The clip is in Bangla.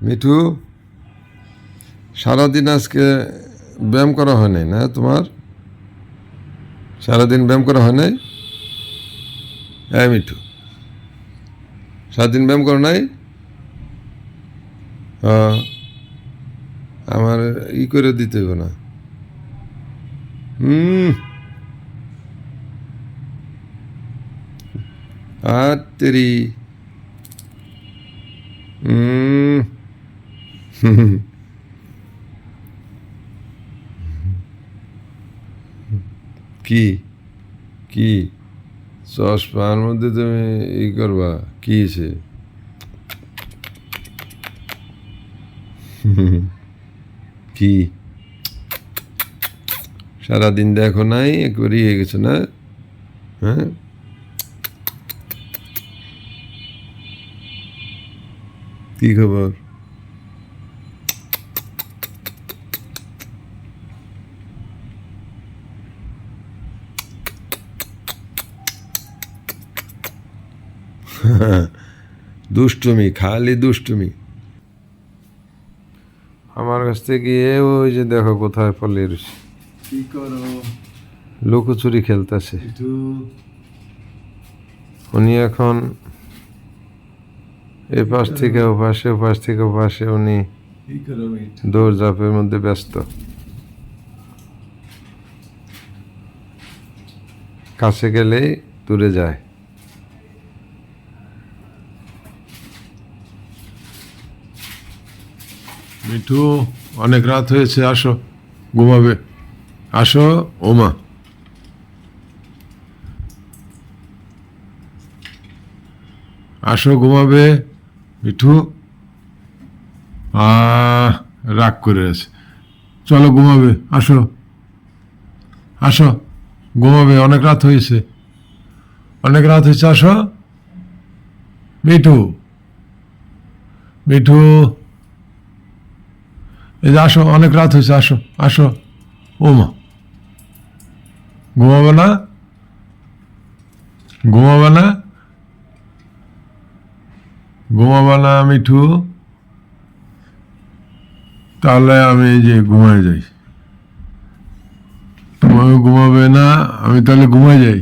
মিঠু, সারাদিন আজকে ব্যায়াম করা হয় নাই না তোমার? সারাদিন ব্যায়াম করা হয় নাই? হ্যাঁ মিঠু, সারাদিন ব্যায়াম করো নাই? হ্যাঁ, আমার করে দিতে হবে না। হুম। আর তেরি। হুম। কি কি চশমার মধ্যে তুমি করবা কি সে? কি সারাদিন দেখো নাই, একবারই হয়ে গেছে না? হ্যাঁ, কি খবর? দুষ্টুমি, খালি দুষ্টুমি। আমার কাছ থেকে ওই যে দেখো কোথায় পড়ে রয়েছে, কি করো? লুকোচুরি খেলতেছে। একটু উনি এখন এ পাশ থেকে ও পাশে, ও পাশ থেকে ও পাশে উনি কি করো মিঠু? দৌড়ঝাঁপের মধ্যে ব্যস্ত। কাছে গেলেই দূরে যায়। মিঠু, অনেক রাত হয়েছে, আসো ঘুমাবে। আসো ওমা, আসো ঘুমাবে। মিঠু রাগ করে আছে, চলো ঘুমাবে। আসো আসো ঘুমাবে, অনেক রাত হয়েছে, অনেক রাত হয়েছে। আসো মিঠু, মিঠু, এই যে আসো, অনেক রাত হয়েছে, আসো আসো। ওমা, ঘুমাবে না? ঘুমাবে না? ঘুমাবে না মিঠু? তাহলে আমি এই যে ঘুমায় যাই। তুমি ঘুমাবে না, আমি তাহলে ঘুমায় যাই।